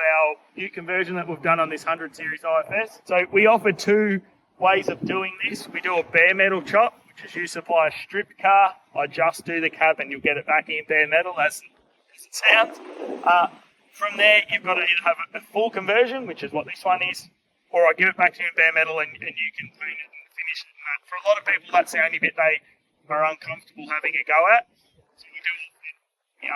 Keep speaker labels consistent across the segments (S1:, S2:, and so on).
S1: our Ute conversion that we've done on this 100 series IFS. So we offer two ways of doing this. We do a bare metal chop, which is you supply a stripped car. I just do the cab and you'll get it back in bare metal as it sounds. From there, you've got to either have a full conversion, which is what this one is, or I give it back to you in bare metal and you can clean it and finish it. And for a lot of people, that's the only bit they are uncomfortable having a go at. So we do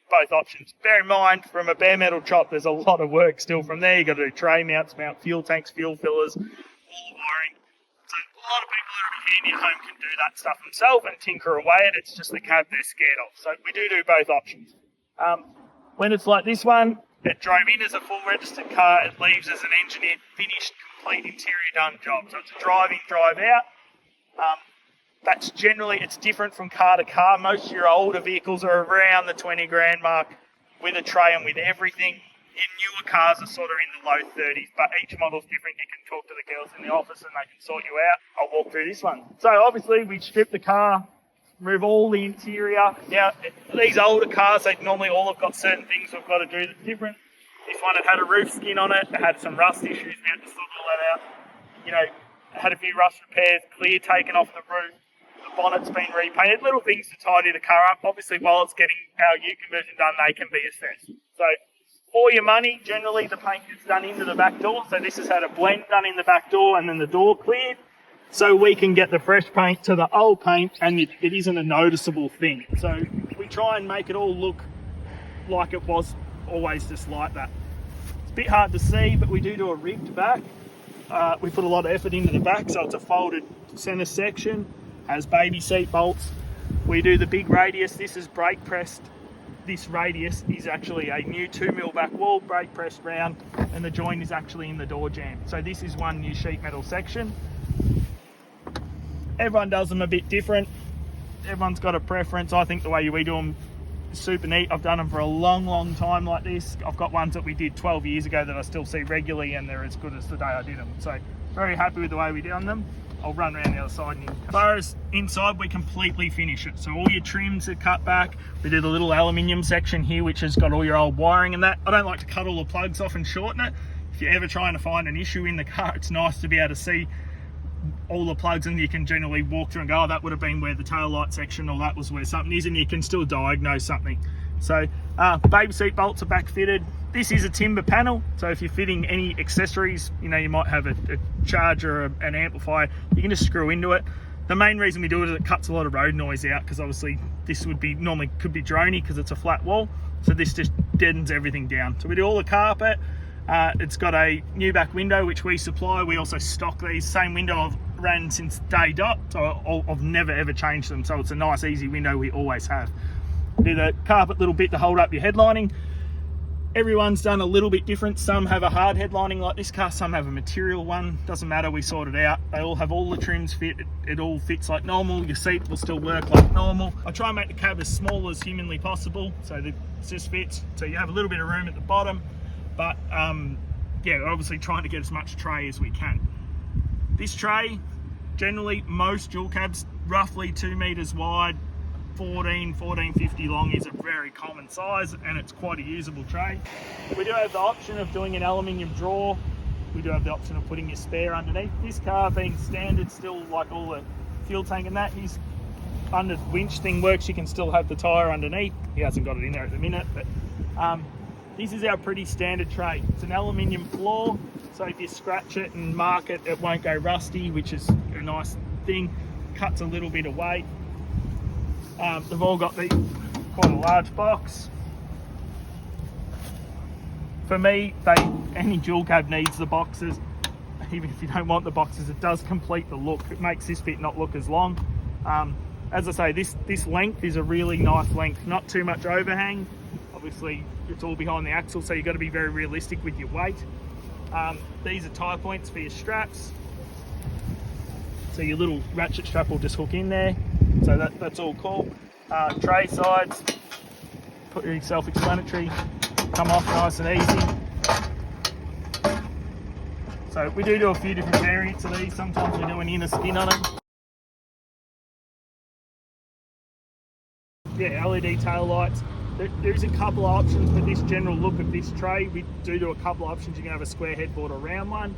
S1: both options. Bear in mind, from a bare metal chop, there's a lot of work still from there. You've got to do tray mounts, mount fuel tanks, fuel fillers, all the wiring. So a lot of people that are handy at home can do that stuff themselves and tinker away at it. It's just the cab they're scared of. So we do both options. When it's like this one, it drove in as a full registered car. It leaves as an engineered, finished, complete interior done job. So it's a drive in, drive out. That's generally, it's different from car to car. Most of your older vehicles are around the 20 grand mark with a tray and with everything. Your newer cars are sort of in the low 30s, but each model's different. You can talk to the girls in the office and they can sort you out. I'll walk through this one. So obviously we strip the car, remove all the interior. Now, these older cars, they normally all have got certain things we've got to do that's different. This one, it had a roof skin on it. It had some rust issues. We had to sort all that out. You know, it had a few rust repairs, clear taken off the roof. The bonnet's been repainted. Little things to tidy the car up. Obviously, while it's getting our Ute conversion done, they can be assessed. So, for your money, generally the paint gets done into the back door. So this has had a blend done in the back door and then the door cleared. So we can get the fresh paint to the old paint and it isn't a noticeable thing. So we try and make it all look like it was always just like that. It's a bit hard to see, but we do a ribbed back. We put a lot of effort into the back, so it's a folded centre section, has baby seat bolts. We do the big radius. This is brake pressed. This radius is actually a new 2mm back wall, brake pressed round, and the joint is actually in the door jamb. So this is one new sheet metal section. Everyone does them a bit different. Everyone's got a preference. I think the way we do them is super neat. I've done them for a long time like this. I've got ones that we did 12 years ago that I still see regularly and they're as good as the day I did them. So very happy with the way we done them. I'll run around the other side. As far as inside, we completely finish it. So all your trims are cut back. We did a little aluminium section here which has got all your old wiring and that. I don't like to cut all the plugs off and shorten it. If you're ever trying to find an issue in the car, it's nice to be able to see all the plugs and you can generally walk through and go, oh, that would have been where the tail light section or that was where something is, and you can still diagnose something. So baby seat bolts are back fitted. This is a timber panel, so if you're fitting any accessories, you know, you might have a charger or an amplifier, you can just screw into it. The main reason we do it is it cuts a lot of road noise out, because obviously this would be normally could be droney because it's a flat wall, so this just deadens everything down. So we do all the carpet. It's got a new back window which we supply. We also stock these. Same window I've ran since day dot, so I've never ever changed them, so it's a nice easy window we always have. Do the carpet little bit to hold up your headlining. Everyone's done a little bit different. Some have a hard headlining like this car, some have a material one. Doesn't matter, we sort it out. They all have all the trims fit. It all fits like normal. Your seat will still work like normal. I try and make the cab as small as humanly possible so that it just fits. So you have a little bit of room at the bottom, but yeah, obviously trying to get as much tray as we can. This tray, generally most dual cabs, roughly 2 meters wide, 14.50 long is a very common size, and it's quite a usable tray. We do have the option of doing an aluminium drawer. We do have the option of putting your spare underneath. This car being standard still, like all the fuel tank and that, his under winch thing works, you can still have the tyre underneath. He hasn't got it in there at the minute, but this is our pretty standard tray. It's an aluminium floor, so if you scratch it and mark it, it won't go rusty, which is a nice thing. Cuts a little bit of weight. They've all got quite a large box. For me, any dual cab needs the boxes. Even if you don't want the boxes, it does complete the look. It makes this bit not look as long. As I say, this length is a really nice length, not too much overhang. Obviously, it's all behind the axle, so you've got to be very realistic with your weight. These are tie points for your straps. So your little ratchet strap will just hook in there. So that's all cool. Tray sides, pretty self-explanatory. Come off nice and easy. So we do a few different variants of these. Sometimes we do an inner skin on them. Yeah, LED tail lights. There's a couple of options with this general look of this tray. We do a couple of options. You can have a square headboard or round one.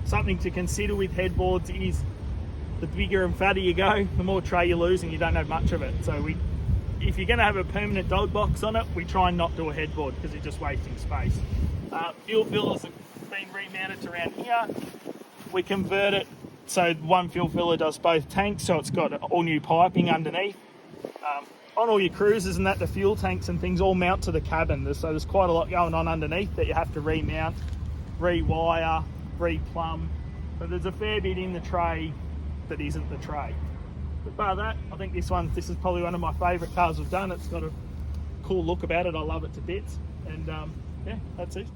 S1: Something to consider with headboards is the bigger and fatter you go, the more tray you lose and you don't have much of it. So if you're going to have a permanent dog box on it, we try and not do a headboard because it's just wasting space. Fuel fillers have been remounted to around here. We convert it so one fuel filler does both tanks, so it's got all new piping underneath. On all your cruisers and that, the fuel tanks and things all mount to the cabin, so there's quite a lot going on underneath that you have to remount, rewire, replumb. So there's a fair bit in the tray that isn't the tray. But bar that, I think this is probably one of my favourite cars we've done. It's got a cool look about it. I love it to bits. And yeah, that's it.